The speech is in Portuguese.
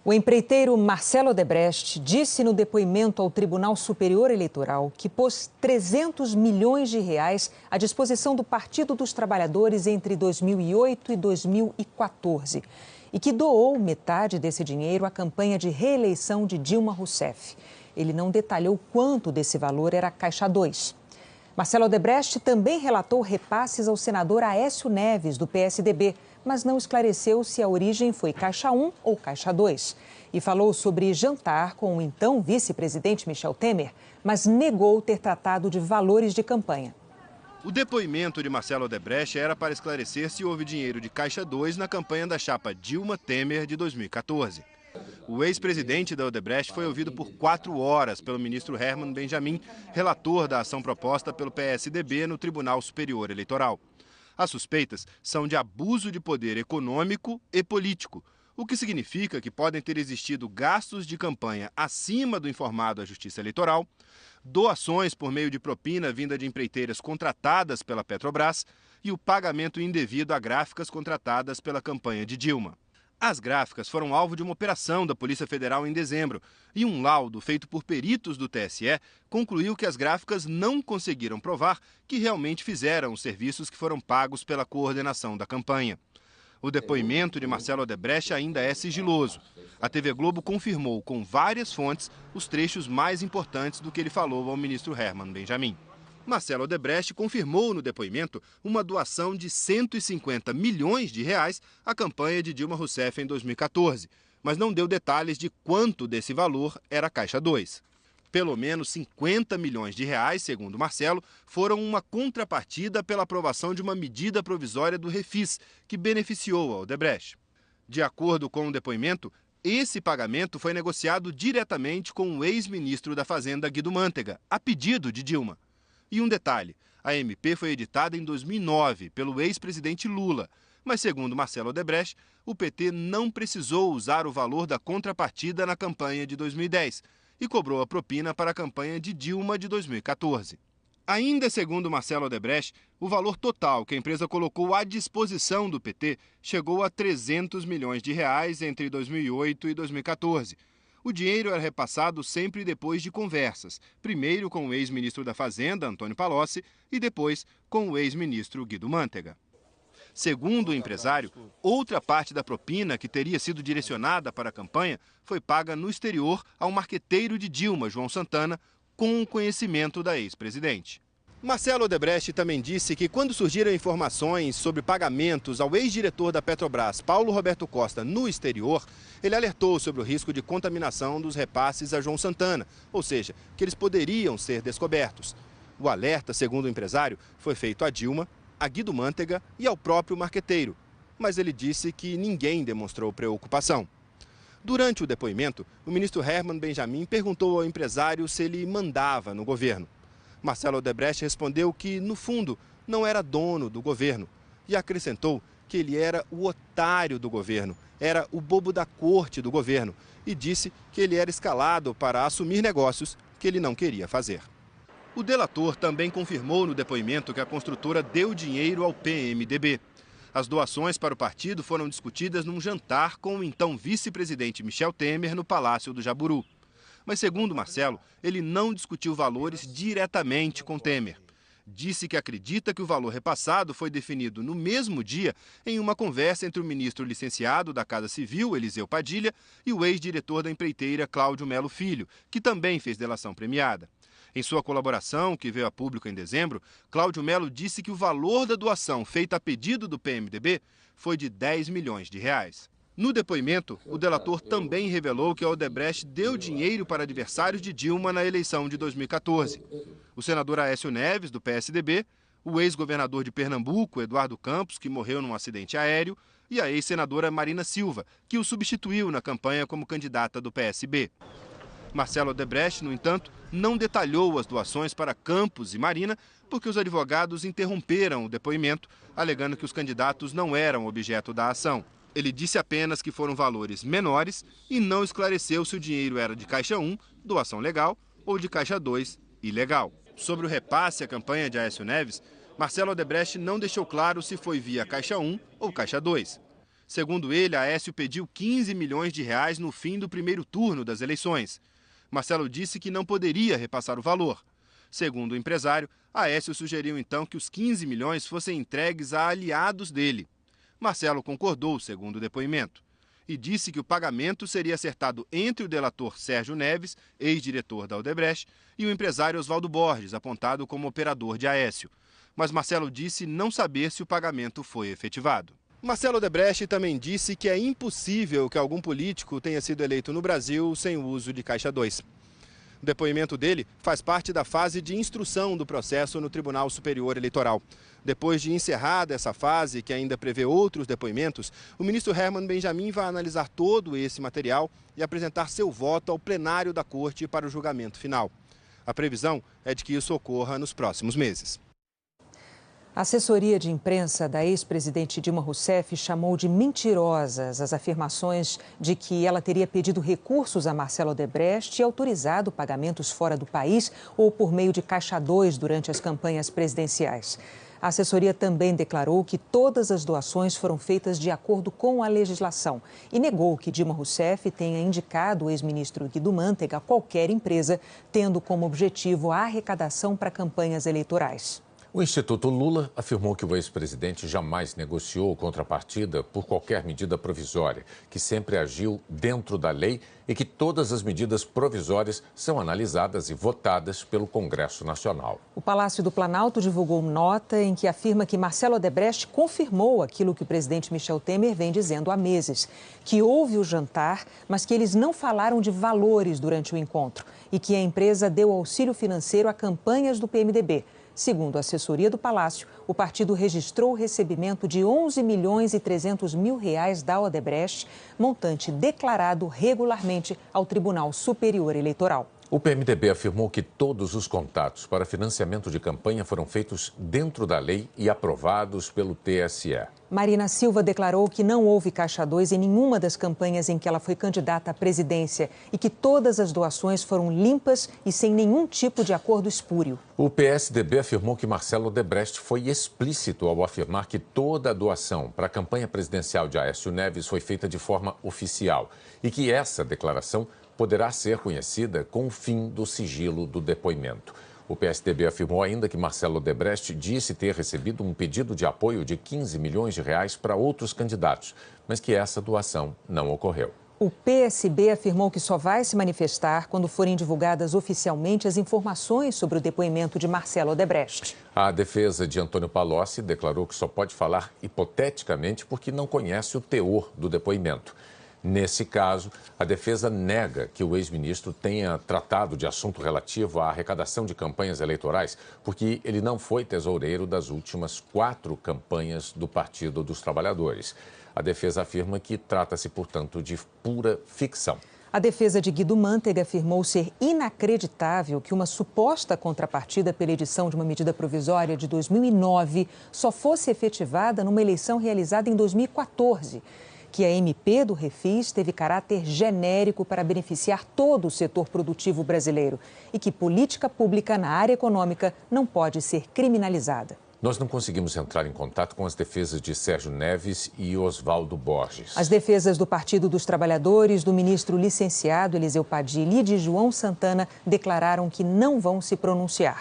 O empreiteiro Marcelo Odebrecht disse no depoimento ao Tribunal Superior Eleitoral que pôs 300 milhões de reais à disposição do Partido dos Trabalhadores entre 2008 e 2014 e que doou metade desse dinheiro à campanha de reeleição de Dilma Rousseff. Ele não detalhou quanto desse valor era Caixa 2. Marcelo Odebrecht também relatou repasses ao senador Aécio Neves, do PSDB, mas não esclareceu se a origem foi Caixa 1 ou Caixa 2. E falou sobre jantar com o então vice-presidente Michel Temer, mas negou ter tratado de valores de campanha. O depoimento de Marcelo Odebrecht era para esclarecer se houve dinheiro de Caixa 2 na campanha da chapa Dilma Temer de 2014. O ex-presidente da Odebrecht foi ouvido por 4 horas pelo ministro Herman Benjamin, relator da ação proposta pelo PSDB no Tribunal Superior Eleitoral. As suspeitas são de abuso de poder econômico e político, o que significa que podem ter existido gastos de campanha acima do informado à Justiça Eleitoral, doações por meio de propina vinda de empreiteiras contratadas pela Petrobras e o pagamento indevido a gráficas contratadas pela campanha de Dilma. As gráficas foram alvo de uma operação da Polícia Federal em dezembro e um laudo feito por peritos do TSE concluiu que as gráficas não conseguiram provar que realmente fizeram os serviços que foram pagos pela coordenação da campanha. O depoimento de Marcelo Odebrecht ainda é sigiloso. A TV Globo confirmou com várias fontes os trechos mais importantes do que ele falou ao ministro Herman Benjamin. Marcelo Odebrecht confirmou no depoimento uma doação de 150 milhões de reais à campanha de Dilma Rousseff em 2014, mas não deu detalhes de quanto desse valor era Caixa 2. Pelo menos 50 milhões de reais, segundo Marcelo, foram uma contrapartida pela aprovação de uma medida provisória do Refis, que beneficiou a Odebrecht. De acordo com o depoimento, esse pagamento foi negociado diretamente com o ex-ministro da Fazenda, Guido Mantega, a pedido de Dilma. E um detalhe, a MP foi editada em 2009 pelo ex-presidente Lula, mas segundo Marcelo Odebrecht, o PT não precisou usar o valor da contrapartida na campanha de 2010 e cobrou a propina para a campanha de Dilma de 2014. Ainda segundo Marcelo Odebrecht, o valor total que a empresa colocou à disposição do PT chegou a 300 milhões de reais entre 2008 e 2014. O dinheiro era repassado sempre depois de conversas, primeiro com o ex-ministro da Fazenda, Antônio Palocci, e depois com o ex-ministro Guido Mantega. Segundo o empresário, outra parte da propina que teria sido direcionada para a campanha foi paga no exterior ao marqueteiro de Dilma, João Santana, com o conhecimento da ex-presidente. Marcelo Odebrecht também disse que quando surgiram informações sobre pagamentos ao ex-diretor da Petrobras, Paulo Roberto Costa, no exterior, ele alertou sobre o risco de contaminação dos repasses a João Santana, ou seja, que eles poderiam ser descobertos. O alerta, segundo o empresário, foi feito a Dilma, a Guido Mantega e ao próprio marqueteiro, mas ele disse que ninguém demonstrou preocupação. Durante o depoimento, o ministro Herman Benjamin perguntou ao empresário se ele mandava no governo. Marcelo Odebrecht respondeu que, no fundo, não era dono do governo e acrescentou que ele era o otário do governo, era o bobo da corte do governo e disse que ele era escalado para assumir negócios que ele não queria fazer. O delator também confirmou no depoimento que a construtora deu dinheiro ao PMDB. As doações para o partido foram discutidas num jantar com o então vice-presidente Michel Temer no Palácio do Jaburu. Mas, segundo Marcelo, ele não discutiu valores diretamente com Temer. Disse que acredita que o valor repassado foi definido no mesmo dia em uma conversa entre o ministro licenciado da Casa Civil, Eliseu Padilha, e o ex-diretor da empreiteira, Cláudio Melo Filho, que também fez delação premiada. Em sua colaboração, que veio a público em dezembro, Cláudio Melo disse que o valor da doação feita a pedido do PMDB foi de 10 milhões de reais. No depoimento, o delator também revelou que a Odebrecht deu dinheiro para adversários de Dilma na eleição de 2014. O senador Aécio Neves, do PSDB, o ex-governador de Pernambuco, Eduardo Campos, que morreu num acidente aéreo, e a ex-senadora Marina Silva, que o substituiu na campanha como candidata do PSB. Marcelo Odebrecht, no entanto, não detalhou as doações para Campos e Marina, porque os advogados interromperam o depoimento, alegando que os candidatos não eram objeto da ação. Ele disse apenas que foram valores menores e não esclareceu se o dinheiro era de Caixa 1, doação legal, ou de Caixa 2, ilegal. Sobre o repasse à campanha de Aécio Neves, Marcelo Odebrecht não deixou claro se foi via Caixa 1 ou Caixa 2. Segundo ele, Aécio pediu 15 milhões de reais no fim do primeiro turno das eleições. Marcelo disse que não poderia repassar o valor. Segundo o empresário, Aécio sugeriu então que os 15 milhões fossem entregues a aliados dele. Marcelo concordou, segundo o depoimento, e disse que o pagamento seria acertado entre o delator Sérgio Neves, ex-diretor da Odebrecht, e o empresário Oswaldo Borges, apontado como operador de Aécio. Mas Marcelo disse não saber se o pagamento foi efetivado. Marcelo Odebrecht também disse que é impossível que algum político tenha sido eleito no Brasil sem o uso de Caixa 2. O depoimento dele faz parte da fase de instrução do processo no Tribunal Superior Eleitoral. Depois de encerrada essa fase, que ainda prevê outros depoimentos, o ministro Herman Benjamin vai analisar todo esse material e apresentar seu voto ao plenário da Corte para o julgamento final. A previsão é de que isso ocorra nos próximos meses. A assessoria de imprensa da ex-presidente Dilma Rousseff chamou de mentirosas as afirmações de que ela teria pedido recursos a Marcelo Odebrecht e autorizado pagamentos fora do país ou por meio de Caixa 2 durante as campanhas presidenciais. A assessoria também declarou que todas as doações foram feitas de acordo com a legislação e negou que Dilma Rousseff tenha indicado o ex-ministro Guido Mantega a qualquer empresa, tendo como objetivo a arrecadação para campanhas eleitorais. O Instituto Lula afirmou que o ex-presidente jamais negociou contrapartida por qualquer medida provisória, que sempre agiu dentro da lei e que todas as medidas provisórias são analisadas e votadas pelo Congresso Nacional. O Palácio do Planalto divulgou nota em que afirma que Marcelo Odebrecht confirmou aquilo que o presidente Michel Temer vem dizendo há meses, que houve o jantar, mas que eles não falaram de valores durante o encontro e que a empresa deu auxílio financeiro a campanhas do PMDB. Segundo a assessoria do Palácio, o partido registrou o recebimento de 11 milhões e 300 mil reais da Odebrecht, montante declarado regularmente ao Tribunal Superior Eleitoral. O PMDB afirmou que todos os contatos para financiamento de campanha foram feitos dentro da lei e aprovados pelo TSE. Marina Silva declarou que não houve Caixa 2 em nenhuma das campanhas em que ela foi candidata à presidência e que todas as doações foram limpas e sem nenhum tipo de acordo espúrio. O PSDB afirmou que Marcelo Odebrecht foi explícito ao afirmar que toda a doação para a campanha presidencial de Aécio Neves foi feita de forma oficial e que essa declaração poderá ser conhecida com o fim do sigilo do depoimento. O PSDB afirmou ainda que Marcelo Odebrecht disse ter recebido um pedido de apoio de 15 milhões de reais para outros candidatos, mas que essa doação não ocorreu. O PSB afirmou que só vai se manifestar quando forem divulgadas oficialmente as informações sobre o depoimento de Marcelo Odebrecht. A defesa de Antônio Palocci declarou que só pode falar hipoteticamente porque não conhece o teor do depoimento. Nesse caso, a defesa nega que o ex-ministro tenha tratado de assunto relativo à arrecadação de campanhas eleitorais, porque ele não foi tesoureiro das últimas 4 campanhas do Partido dos Trabalhadores. A defesa afirma que trata-se, portanto, de pura ficção. A defesa de Guido Mantega afirmou ser inacreditável que uma suposta contrapartida pela edição de uma medida provisória de 2009 só fosse efetivada numa eleição realizada em 2014. Que a MP do Refis teve caráter genérico para beneficiar todo o setor produtivo brasileiro e que política pública na área econômica não pode ser criminalizada. Nós não conseguimos entrar em contato com as defesas de Sérgio Neves e Oswaldo Borges. As defesas do Partido dos Trabalhadores, do ministro licenciado Eliseu Padilha e de João Santana declararam que não vão se pronunciar.